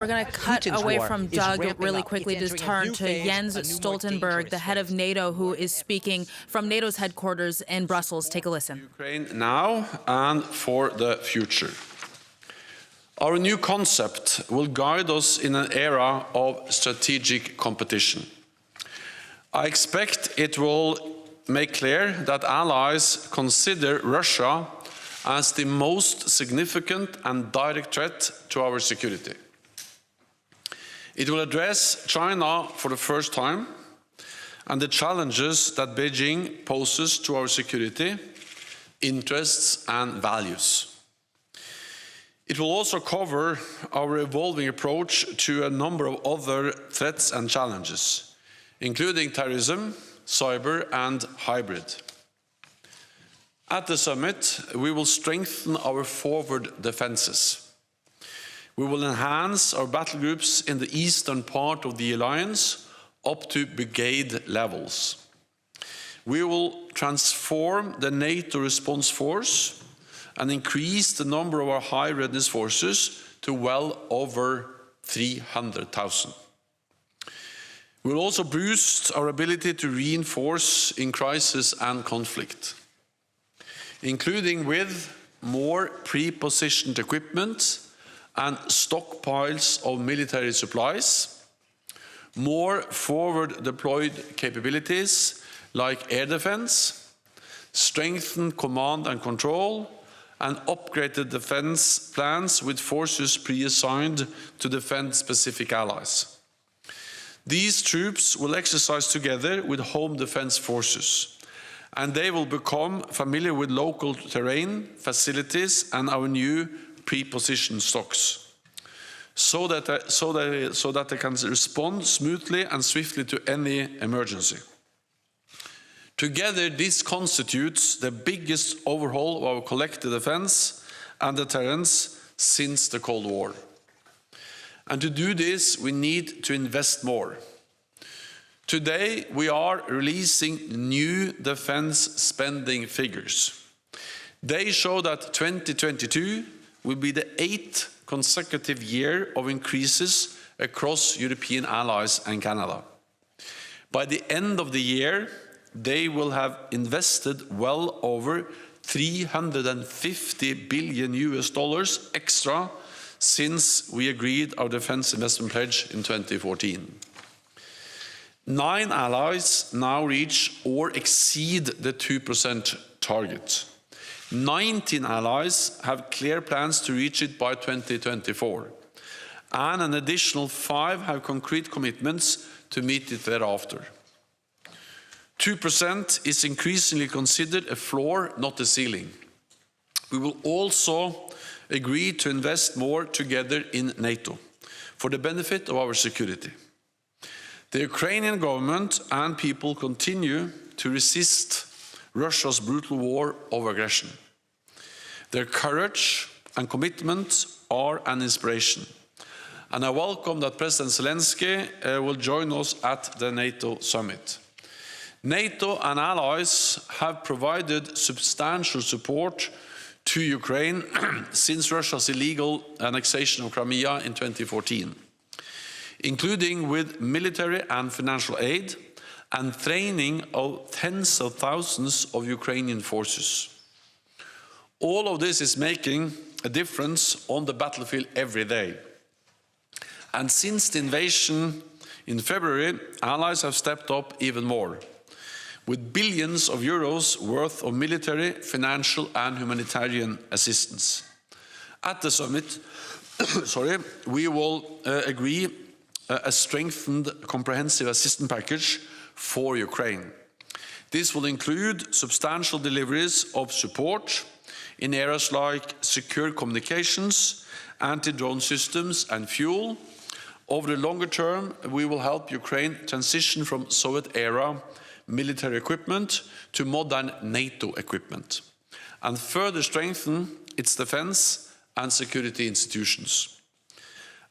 We're going to cut away from Doug really quickly to turn to Jens Stoltenberg, the head of NATO, who is speaking from NATO's headquarters in Brussels. Take a listen. Ukraine now and for the future. Our new concept will guide us in an era of strategic competition. I expect it will make clear that allies consider Russia as the most significant and direct threat to our security. It will address China for the first time and the challenges that Beijing poses to our security, interests and values. It will also cover our evolving approach to a number of other threats and challenges, including terrorism, cyber and hybrid. At the summit, we will strengthen our forward defences. We will enhance our battle groups in the eastern part of the alliance up to brigade levels. We will transform the NATO response force and increase the number of our high readiness forces to well over 300,000. We will also boost our ability to reinforce in crisis and conflict, including with more pre-positioned equipment and stockpiles of military supplies, more forward-deployed capabilities like air defense, strengthened command and control, and upgraded defense plans with forces pre-assigned to defend specific allies. These troops will exercise together with home defense forces, and they will become familiar with local terrain, facilities, and our new pre-positioned stocks, so that they can respond smoothly and swiftly to any emergency. Together, this constitutes the biggest overhaul of our collective defense and deterrence since the Cold War. And to do this, we need to invest more. Today, we are releasing new defense spending figures. They show that 2022 will be the 8th consecutive year of increases across European allies and Canada. By the end of the year, they will have invested well over $350 billion extra since we agreed our defense investment pledge in 2014. 9 allies now reach or exceed the 2% target. 19 allies have clear plans to reach it by 2024, and an additional 5 have concrete commitments to meet it thereafter. 2% is increasingly considered a floor, not a ceiling. We will also agree to invest more together in NATO for the benefit of our security. The Ukrainian government and people continue to resist Russia's brutal war of aggression. Their courage and commitment are an inspiration, and I welcome that President Zelensky will join us at the NATO summit. NATO and allies have provided substantial support to Ukraine since Russia's illegal annexation of Crimea in 2014, including with military and financial aid and training of tens of thousands of Ukrainian forces. All of this is making a difference on the battlefield every day. And since the invasion in February, allies have stepped up even more, with billions of euros worth of military, financial and humanitarian assistance. At the summit, we will agree a strengthened comprehensive assistance package for Ukraine. This will include substantial deliveries of support in areas like secure communications, anti-drone systems and fuel. Over the longer term, we will help Ukraine transition from Soviet-era military equipment to modern NATO equipment, and further strengthen its defense and security institutions.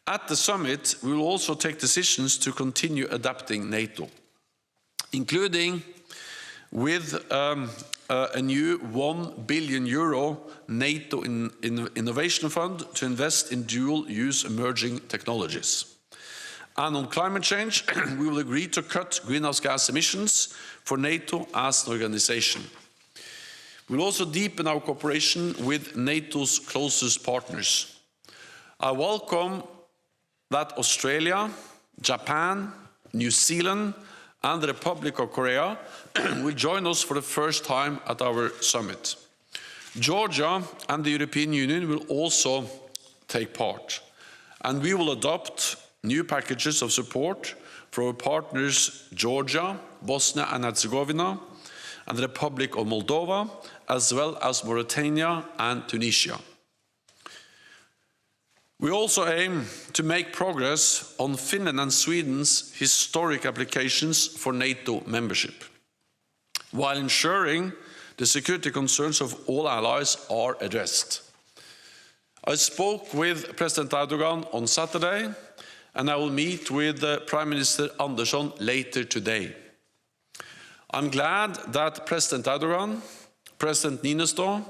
At the summit, we will also take decisions to continue adapting NATO, including with a new €1 billion NATO Innovation Fund to invest in dual-use emerging technologies. And on climate change, we will agree to cut greenhouse gas emissions for NATO as an organization. We will also deepen our cooperation with NATO's closest partners. I welcome that Australia, Japan, New Zealand, and the Republic of Korea will join us for the first time at our summit. Georgia and the European Union will also take part, and we will adopt new packages of support for our partners Georgia, Bosnia and Herzegovina, and the Republic of Moldova, as well as Mauritania and Tunisia. We also aim to make progress on Finland and Sweden's historic applications for NATO membership, while ensuring the security concerns of all allies are addressed. I spoke with President Erdogan on Saturday, and I will meet with Prime Minister Andersson later today. I'm glad that President Erdogan, President Niinistö,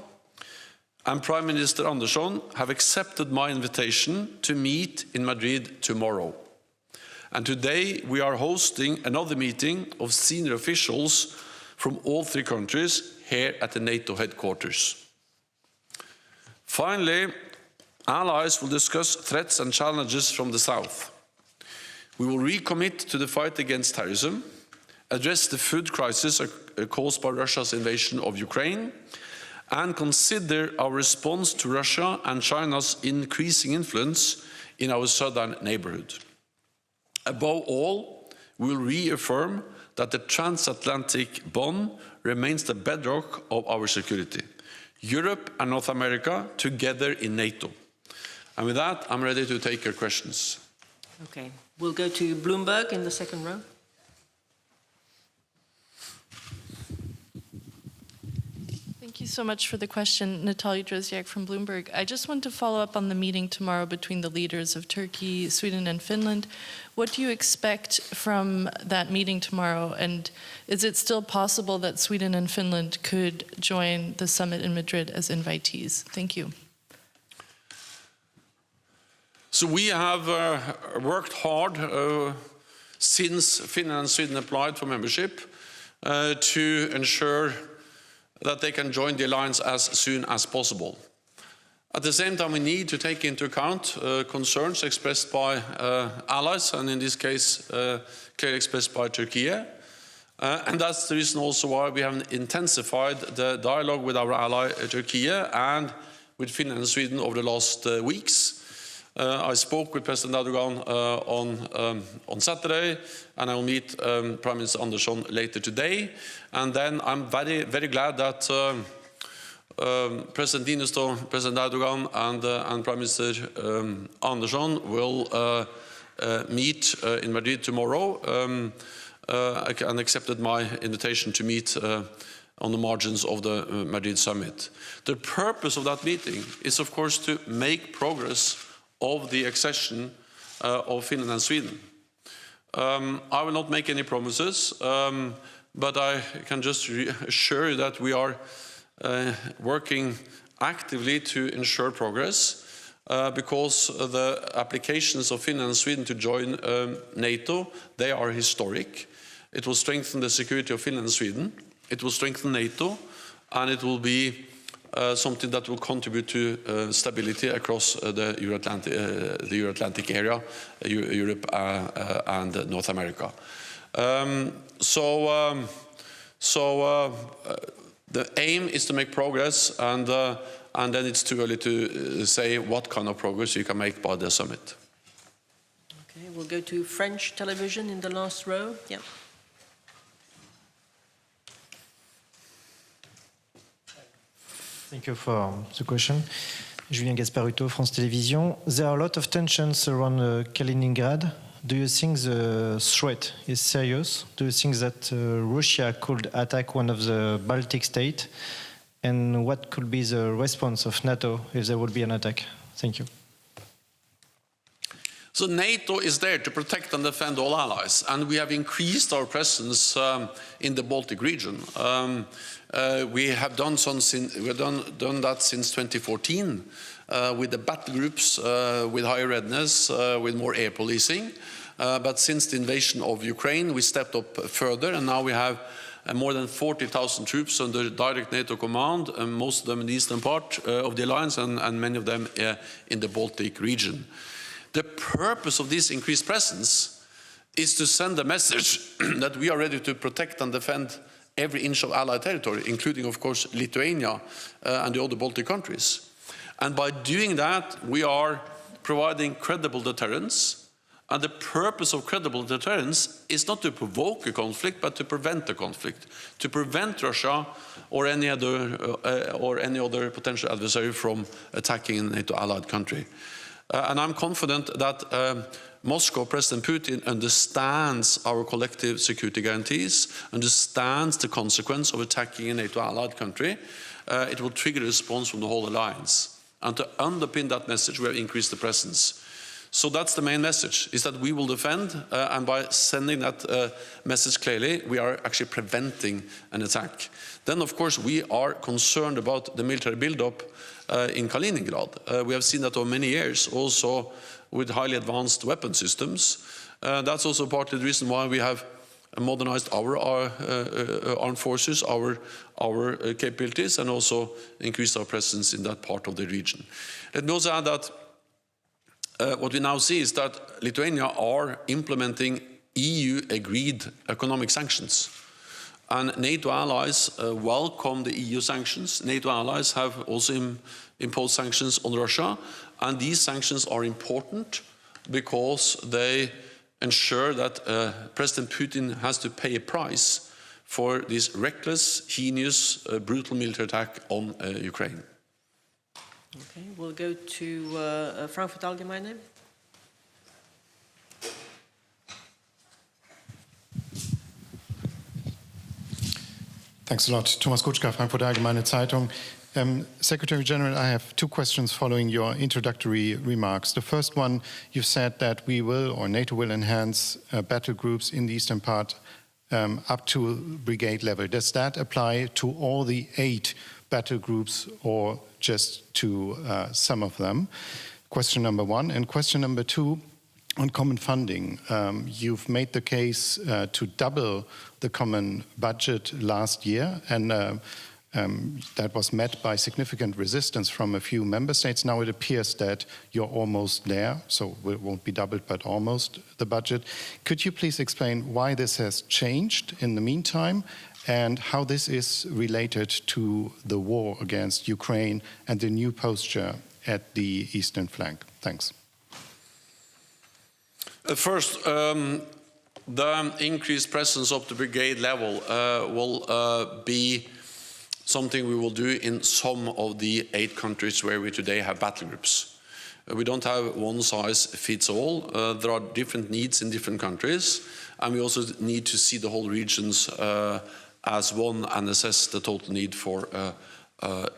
and Prime Minister Andersson have accepted my invitation to meet in Madrid tomorrow. And today we are hosting another meeting of senior officials from all three countries here at the NATO headquarters. Finally, allies will discuss threats and challenges from the south. We will recommit to the fight against terrorism, address the food crisis caused by Russia's invasion of Ukraine, and consider our response to Russia and China's increasing influence in our southern neighborhood. Above all, we will reaffirm that the transatlantic bond remains the bedrock of our security. Europe and North America together in NATO. And with that, I'm ready to take your questions. Okay, we'll go to Bloomberg in the second row. Thank you so much for the question, Natalia Drozdiak from Bloomberg. I just want to follow up on the meeting tomorrow between the leaders of Turkey, Sweden, and Finland. What do you expect from that meeting tomorrow? And is it still possible that Sweden and Finland could join the summit in Madrid as invitees? Thank you. So we have worked hard since Finland and Sweden applied for membership to ensure that they can join the alliance as soon as possible. At the same time, we need to take into account concerns expressed by allies, and in this case, clearly expressed by Turkey. And that's the reason also why we have intensified the dialogue with our ally Turkey and with Finland and Sweden over the last weeks. I spoke with President Erdogan on Saturday, and I will meet Prime Minister Andersson later today. And then I'm very, very glad that President Niinistö, President Erdogan, and Prime Minister Andersson will meet in Madrid tomorrow, and accepted my invitation to meet on the margins of the Madrid summit. The purpose of that meeting is, of course, to make progress of the accession of Finland and Sweden. I will not make any promises, but I can just assure you that we are working actively to ensure progress, because the applications of Finland and Sweden to join NATO, they are historic. It will strengthen the security of Finland and Sweden, it will strengthen NATO, and it will be something that will contribute to stability across the Euro-Atlantic area, Europe and North America. So the aim is to make progress, and then it's too early to say what kind of progress you can make by the summit. Okay, we'll go to French television in the last row. Yeah. Thank you for the question. Julien Gasparuto, France Télévisions. There are a lot of tensions around Kaliningrad. Do you think the threat is serious? Do you think that Russia could attack one of the Baltic states? And what could be the response of NATO if there would be an attack? Thank you. So NATO is there to protect and defend all allies, and we have increased our presence in the Baltic region. We have done that since 2014 with the battle groups, with higher readiness, with more air policing. But since the invasion of Ukraine, we stepped up further, and now we have more than 40,000 troops under direct NATO command, most of them in the eastern part of the alliance, and many of them in the Baltic region. The purpose of this increased presence is to send a message that we are ready to protect and defend every inch of Allied territory, including, of course, Lithuania and the other Baltic countries. And by doing that, we are providing credible deterrence. And the purpose of credible deterrence is not to provoke a conflict, but to prevent a conflict, to prevent Russia or any other potential adversary from attacking a NATO allied country. And I'm confident that Moscow, President Putin, understands our collective security guarantees, understands the consequence of attacking a NATO allied country. It will trigger a response from the whole alliance. And to underpin that message, we have increased the presence. So that's the main message, is that we will defend, and by sending that message clearly, we are actually preventing an attack. Then, of course, we are concerned about the military buildup in Kaliningrad. We have seen that over many years, also with highly advanced weapon systems. That's also partly the reason why we have modernized our armed forces, our capabilities, and also increased our presence in that part of the region. Let me also add that what we now see is that Lithuania are implementing EU-agreed economic sanctions. And NATO allies welcome the EU sanctions. NATO allies have also imposed sanctions on Russia. And these sanctions are important because they ensure that President Putin has to pay a price for this reckless, heinous, brutal military attack on Ukraine. Okay, we'll go to Frankfurt Allgemeine. Thanks a lot. Thomas Kutschka, Frankfurt Allgemeine Zeitung. Secretary General, I have two questions following your introductory remarks. The first one, you've said that we will, or NATO will, enhance battle groups in the eastern part up to brigade level. Does that apply to all the 8 battle groups or just to some of them? Question number one. And question number two, on common funding. You've made the case to double the common budget last year, and that was met by significant resistance from a few member states. Now it appears that you're almost there, so it won't be doubled, but almost the budget. Could you please explain why this has changed in the meantime, and how this is related to the war against Ukraine and the new posture at the eastern flank? Thanks. First, the increased presence of the brigade level will be something we will do in some of the 8 countries where we today have battle groups. We don't have one size fits all. There are different needs in different countries, and we also need to see the whole regions as one and assess the total need for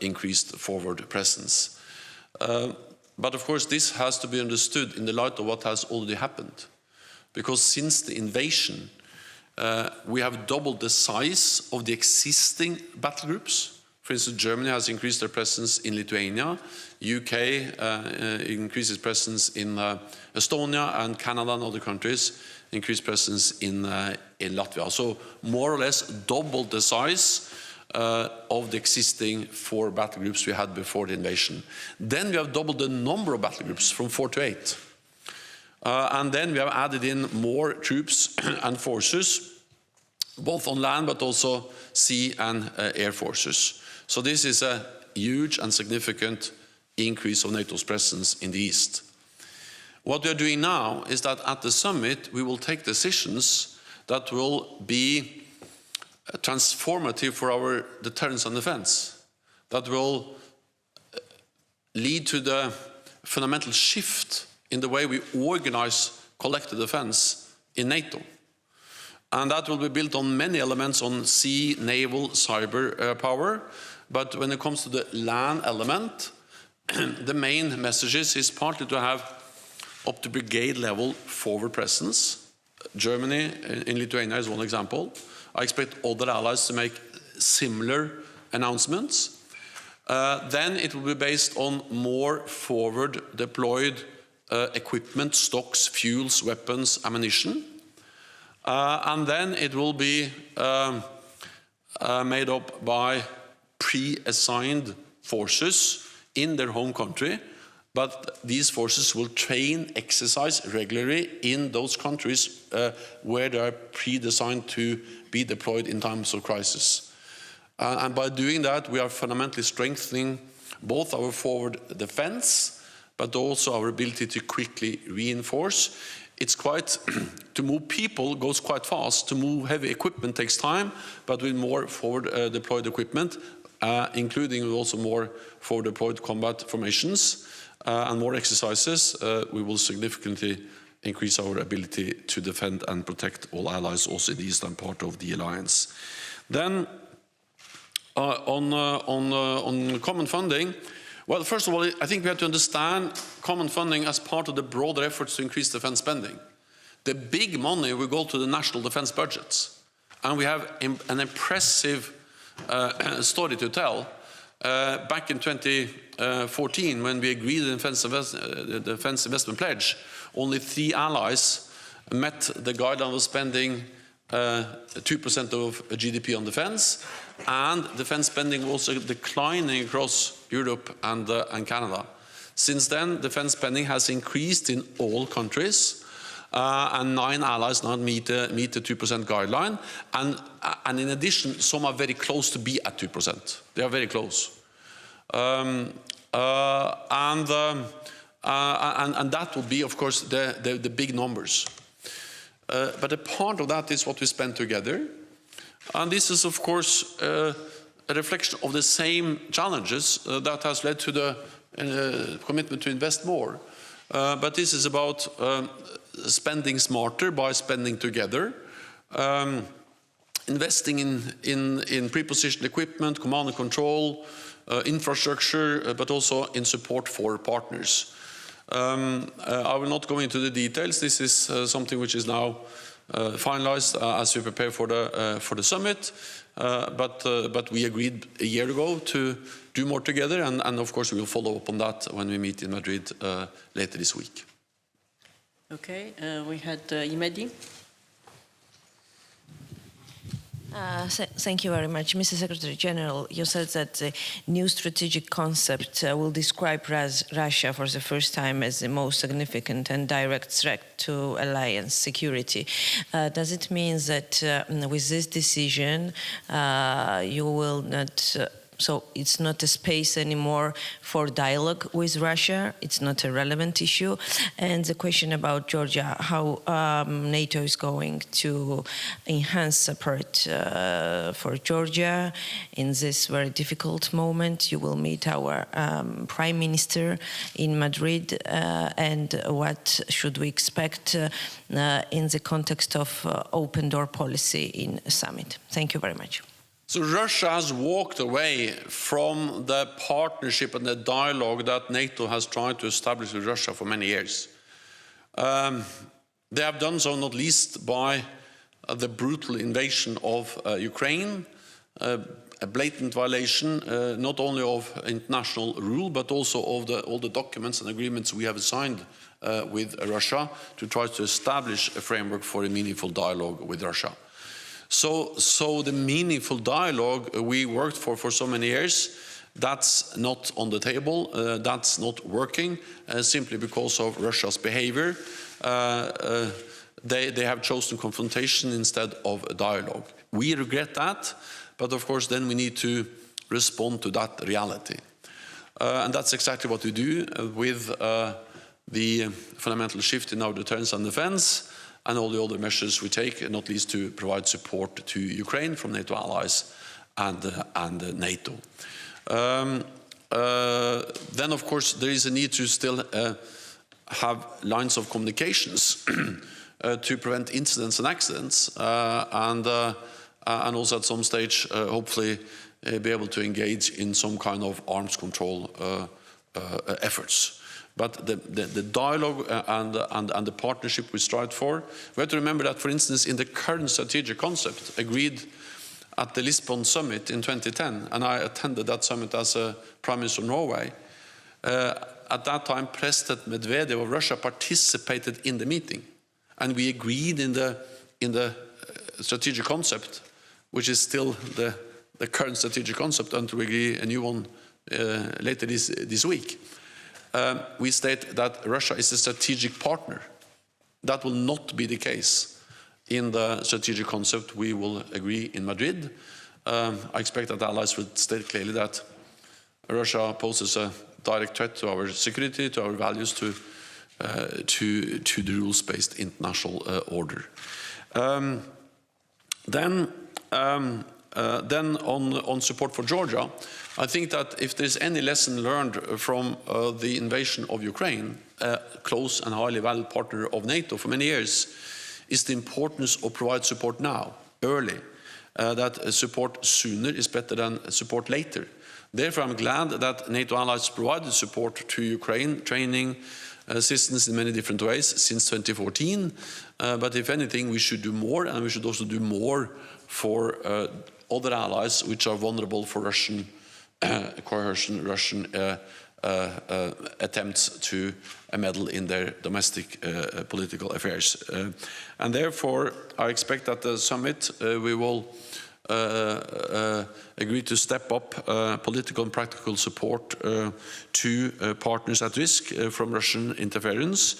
increased forward presence. But of course, this has to be understood in the light of what has already happened. Because since the invasion, we have doubled the size of the existing battle groups. For instance, Germany has increased their presence in Lithuania, UK increases presence in Estonia, and Canada and other countries increased presence in Latvia. So more or less doubled the size of the existing 4 battle groups we had before the invasion. Then we have doubled the number of battle groups from 4 to 8. And then we have added in more troops and forces, both on land but also sea and air forces. So this is a huge and significant increase of NATO's presence in the east. What we are doing now is that at the summit we will take decisions that will be transformative for our deterrence and defense, that will lead to the fundamental shift in the way we organize collective defense in NATO. And that will be built on many elements on sea, naval, cyber power. But when it comes to the land element, the main messages is partly to have up to brigade level forward presence. Germany in Lithuania is one example. I expect other allies to make similar announcements. Then it will be based on more forward deployed equipment, stocks, fuels, weapons, ammunition. And then it will be made up by pre-assigned forces in their home country, but these forces will train, exercise regularly in those countries where they are pre-designed to be deployed in times of crisis. And by doing that, we are fundamentally strengthening both our forward defense, but also our ability to quickly reinforce. It's quite, to move people goes quite fast. To move heavy equipment takes time, but with more forward deployed equipment, including also more forward deployed combat formations and more exercises, we will significantly increase our ability to defend and protect all allies also in the eastern part of the alliance. Then on common funding, well, first of all, I think we have to understand common funding as part of the broader efforts to increase defense spending. The big money will go to the national defense budgets. And we have an impressive story to tell. Back in 2014, when we agreed the Defense Investment Pledge, only 3 allies met the guideline of spending 2% of GDP on defense, and defense spending was also declining across Europe and Canada. Since then, defense spending has increased in all countries, and 9 allies now meet the 2% guideline, and in addition, some are very close to be at 2%. They are very close. And that will be, of course, the big numbers. But a part of that is what we spend together. And this is, of course, a reflection of the same challenges that has led to the commitment to invest more. But this is about spending smarter by spending together, investing in pre-positioned equipment, command and control, infrastructure, but also in support for partners. I will not go into the details. This is something which is now finalized as we prepare for the summit. But we agreed a year ago to do more together, and of course we will follow up on that when we meet in Madrid later this week. Okay, we had Imedi. Thank you very much. Mr. Secretary General, you said that the new strategic concept will describe Russia for the first time as the most significant and direct threat to alliance security. Does it mean that with this decision you will not... So it's not a space anymore for dialogue with Russia. It's not a relevant issue. And the question about Georgia, how NATO is going to enhance support for Georgia in this very difficult moment. You will meet our Prime Minister in Madrid. And what should we expect in the context of open door policy in the summit? Thank you very much. So Russia has walked away from the partnership and the dialogue that NATO has tried to establish with Russia for many years. They have done so not least by the brutal invasion of Ukraine, a blatant violation not only of international rule but also of all the documents and agreements we have signed with Russia to try to establish a framework for a meaningful dialogue with Russia. So the meaningful dialogue we worked for so many years, that's not on the table, that's not working, simply because of Russia's behavior. They have chosen confrontation instead of a dialogue. We regret that, but of course then we need to respond to that reality. And that's exactly what we do with the fundamental shift in our deterrence and defense, and all the other measures we take, not least to provide support to Ukraine from NATO allies and NATO. Then, of course, there is a need to still have lines of communications to prevent incidents and accidents, and also at some stage, hopefully, be able to engage in some kind of arms control efforts. But the dialogue and the partnership we strive for, we have to remember that, for instance, in the current strategic concept agreed at the Lisbon summit in 2010, and I attended that summit as a Prime Minister of Norway, at that time President Medvedev of Russia participated in the meeting, and we agreed in the strategic concept, which is still the current strategic concept until we agree a new one later this week. We state that Russia is a strategic partner. That will not be the case in the strategic concept we will agree in Madrid. I expect that allies will state clearly that Russia poses a direct threat to our security, to our values, to the rules-based international order. Then on support for Georgia, I think that if there's any lesson learned from the invasion of Ukraine, a close and highly valued partner of NATO for many years, is the importance of provide support now, early. That support sooner is better than support later. Therefore, I'm glad that NATO allies provided support to Ukraine, training, assistance in many different ways since 2014. But if anything, we should do more, and we should also do more for other allies which are vulnerable for Russian coercion, Russian attempts to meddle in their domestic political affairs. And therefore, I expect at the summit we will agree to step up political and practical support to partners at risk from Russian interference.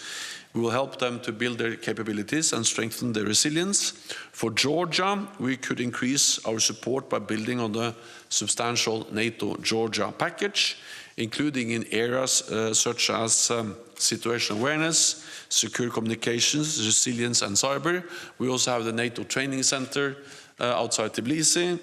We will help them to build their capabilities and strengthen their resilience. For Georgia, we could increase our support by building on the substantial NATO-Georgia package, including in areas such as situational awareness, secure communications, resilience and cyber. We also have the NATO training center outside Tbilisi.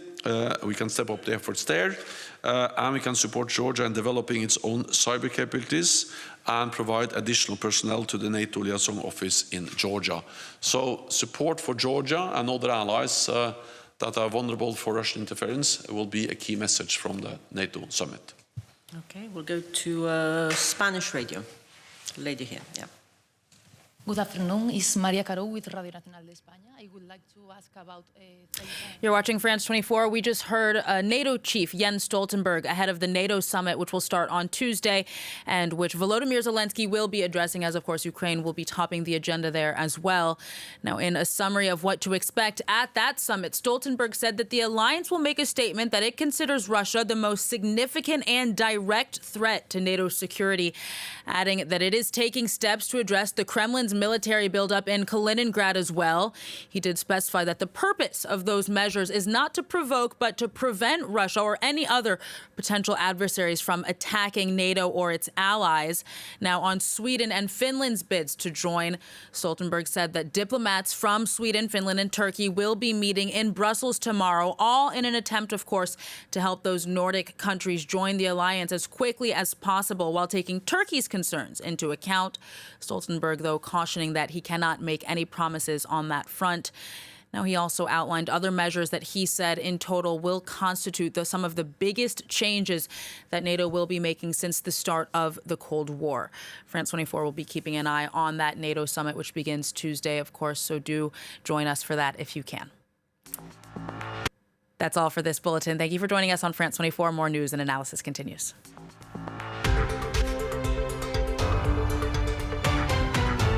We can step up the efforts there, and we can support Georgia in developing its own cyber capabilities and provide additional personnel to the NATO liaison office in Georgia. So support for Georgia and other allies that are vulnerable for Russian interference will be a key message from the NATO summit. Okay, we'll go to Spanish radio. Lady here, yeah. Good afternoon, it's Maria Caro with Radio Nacional de España. I would like to ask about... You're watching France 24. We just heard NATO chief Jens Stoltenberg ahead of the NATO summit, which will start on Tuesday, and which Volodymyr Zelensky will be addressing, as of course Ukraine will be topping the agenda there as well. Now, in a summary of what to expect at that summit, Stoltenberg said that the alliance will make a statement that it considers Russia the most significant and direct threat to NATO's security, adding that it is taking steps to address the Kremlin's military buildup in Kaliningrad as well. He did specify that the purpose of those measures is not to provoke, but to prevent Russia or any other potential adversaries from attacking NATO or its allies. Now, on Sweden and Finland's bids to join, Stoltenberg said that diplomats from Sweden, Finland, and Turkey will be meeting in Brussels tomorrow, all in an attempt, of course, to help those Nordic countries join the alliance as quickly as possible while taking Turkey's concerns into account. Stoltenberg, though, cautioning that he cannot make any promises on that front. Now, he also outlined other measures that he said in total will constitute some of the biggest changes that NATO will be making since the start of the Cold War. France 24 will be keeping an eye on that NATO summit, which begins Tuesday, of course, so do join us for that if you can. That's all for this bulletin. Thank you for joining us on France 24. More news and analysis continues.